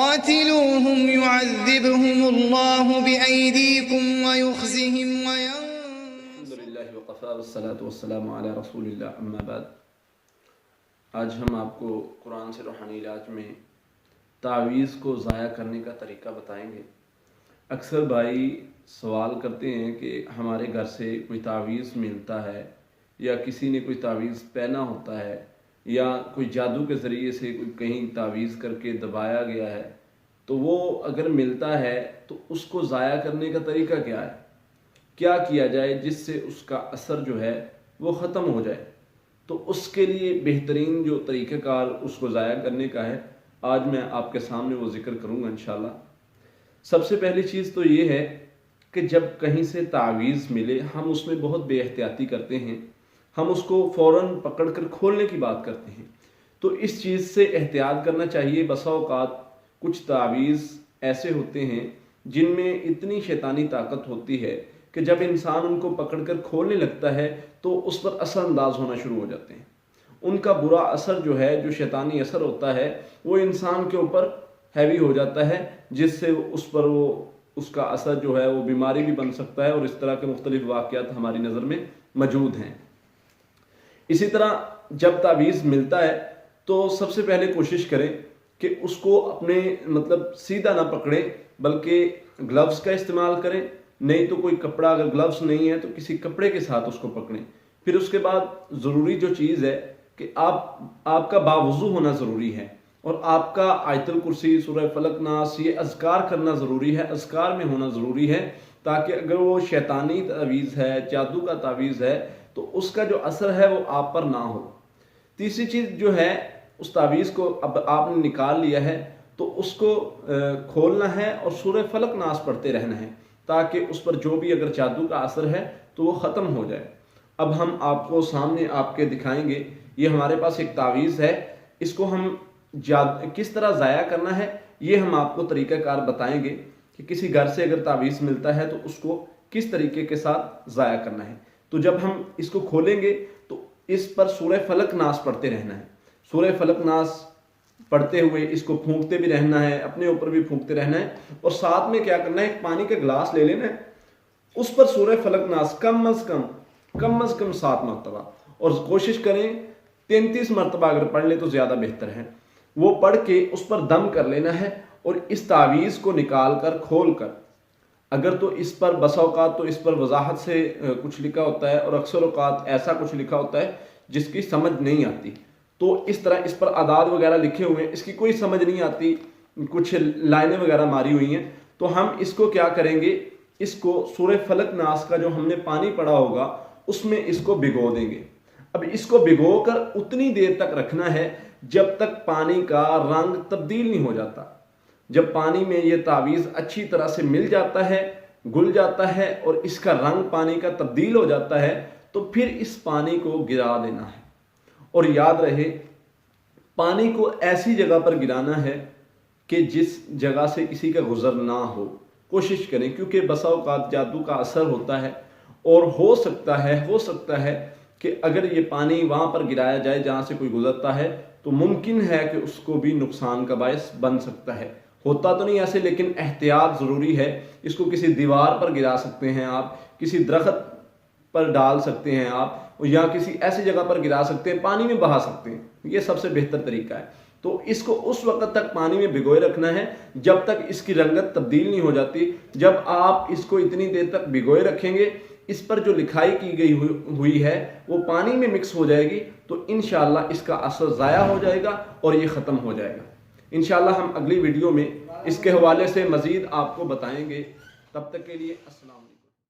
قاتلوهم يعذبهم الله بأيديكم ويخزهم الحمد للہ وقفا والصلاة والسلام علی رسول اللہ اما بعد۔ آج ہم آپ کو قرآن سے روحانی علاج میں تعویذ کو ضائع کرنے کا طریقہ بتائیں گے۔ اکثر بھائی سوال کرتے ہیں کہ ہمارے گھر سے کوئی تعویذ ملتا ہے یا کسی نے کوئی تعویذ پہنا ہوتا ہے یا کوئی جادو کے ذریعے سے کوئی کہیں تعویذ کر کے دبایا گیا ہے، تو وہ اگر ملتا ہے تو اس کو ضائع کرنے کا طریقہ کیا ہے، کیا کیا جائے جس سے اس کا اثر جو ہے وہ ختم ہو جائے۔ تو اس کے لیے بہترین جو طریقہ کار اس کو ضائع کرنے کا ہے، آج میں آپ کے سامنے وہ ذکر کروں گا انشاءاللہ۔ سب سے پہلی چیز تو یہ ہے کہ جب کہیں سے تعویذ ملے ہم اس میں بہت بے احتیاطی کرتے ہیں، ہم اس کو فوراً پکڑ کر کھولنے کی بات کرتے ہیں، تو اس چیز سے احتیاط کرنا چاہیے۔ بسا اوقات کچھ تعویذ ایسے ہوتے ہیں جن میں اتنی شیطانی طاقت ہوتی ہے کہ جب انسان ان کو پکڑ کر کھولنے لگتا ہے تو اس پر اثر انداز ہونا شروع ہو جاتے ہیں۔ ان کا برا اثر جو ہے، جو شیطانی اثر ہوتا ہے، وہ انسان کے اوپر ہیوی ہو جاتا ہے، جس سے اس کا اثر جو ہے وہ بیماری بھی بن سکتا ہے، اور اس طرح کے مختلف واقعات ہماری نظر میں موجود ہیں۔ اسی طرح جب تعویذ ملتا ہے تو سب سے پہلے کوشش کریں کہ اس کو اپنے سیدھا نہ پکڑیں، بلکہ گلوز کا استعمال کریں، نہیں تو کوئی کپڑا، اگر گلوز نہیں ہے تو کسی کپڑے کے ساتھ اس کو پکڑیں۔ پھر اس کے بعد ضروری جو چیز ہے کہ آپ کا باوضو ہونا ضروری ہے، اور آپ کا آیت الکرسی، سورہ فلق، ناس، یہ اذکار کرنا ضروری ہے، اذکار میں ہونا ضروری ہے، تاکہ اگر وہ شیطانی تعویذ ہے، جادو کا تعویذ ہے، تو اس کا جو اثر ہے وہ آپ پر نہ ہو۔ تیسری چیز جو ہے، اس تعویذ کو اب آپ نے نکال لیا ہے تو اس کو کھولنا ہے اور سورہ فلق ناس پڑھتے رہنا ہے، تاکہ اس پر جو بھی اگر جادو کا اثر ہے تو وہ ختم ہو جائے۔ اب ہم آپ کو سامنے آپ کے دکھائیں گے، یہ ہمارے پاس ایک تعویذ ہے، اس کو ہم کس طرح ضائع کرنا ہے یہ ہم آپ کو طریقہ کار بتائیں گے کہ کسی گھر سے اگر تعویذ ملتا ہے تو اس کو کس طریقے کے ساتھ ضائع کرنا ہے۔ تو جب ہم اس کو کھولیں گے تو اس پر سورہ فلق ناس پڑھتے رہنا ہے، سورہ فلق ناس پڑھتے ہوئے اس کو پھونکتے بھی رہنا ہے، اپنے اوپر بھی پھونکتے رہنا ہے، اور ساتھ میں کیا کرنا ہے، ایک پانی کا گلاس لے لینا ہے، اس پر سورہ فلق ناس کم از کم 7 مرتبہ، اور کوشش کریں 33 مرتبہ اگر پڑھ لیں تو زیادہ بہتر ہے، وہ پڑھ کے اس پر دم کر لینا ہے، اور اس تعویذ کو نکال کر کھول کر، اگر تو اس پر بسا اوقات تو اس پر وضاحت سے کچھ لکھا ہوتا ہے، اور اکثر اوقات ایسا کچھ لکھا ہوتا ہے جس کی سمجھ نہیں آتی، تو اس طرح اس پر اعداد وغیرہ لکھے ہوئے ہیں، اس کی کوئی سمجھ نہیں آتی، کچھ لائنیں وغیرہ ماری ہوئی ہیں، تو ہم اس کو کیا کریں گے، اس کو سورہ فلق ناس کا جو ہم نے پانی پڑا ہوگا اس میں اس کو بھگو دیں گے۔ اب اس کو بھگو کر اتنی دیر تک رکھنا ہے جب تک پانی کا رنگ تبدیل نہیں ہو جاتا۔ جب پانی میں یہ تعویذ اچھی طرح سے مل جاتا ہے، گل جاتا ہے، اور اس کا رنگ پانی کا تبدیل ہو جاتا ہے، تو پھر اس پانی کو گرا دینا ہے، اور یاد رہے پانی کو ایسی جگہ پر گرانا ہے کہ جس جگہ سے کسی کا گزر نہ ہو۔ کوشش کریں، کیونکہ بسا اوقات جادو کا اثر ہوتا ہے، اور ہو سکتا ہے کہ اگر یہ پانی وہاں پر گرایا جائے جہاں سے کوئی گزرتا ہے تو ممکن ہے کہ اس کو بھی نقصان کا باعث بن سکتا ہے۔ ہوتا تو نہیں ایسے، لیکن احتیاط ضروری ہے۔ اس کو کسی دیوار پر گرا سکتے ہیں آپ، کسی درخت پر ڈال سکتے ہیں آپ، یا کسی ایسی جگہ پر گرا سکتے ہیں، پانی میں بہا سکتے ہیں، یہ سب سے بہتر طریقہ ہے۔ تو اس کو اس وقت تک پانی میں بھگوئے رکھنا ہے جب تک اس کی رنگت تبدیل نہیں ہو جاتی۔ جب آپ اس کو اتنی دیر تک بھگوئے رکھیں گے، اس پر جو لکھائی کی گئی ہوئی ہے وہ پانی میں مکس ہو جائے گی، تو انشاءاللہ اس کا اثر ضائع ہو جائے گا اور یہ ختم ہو جائے گا۔ انشاءاللہ ہم اگلی ویڈیو میں اس کے حوالے سے مزید آپ کو بتائیں گے۔ تب تک کے لیے السلام علیکم۔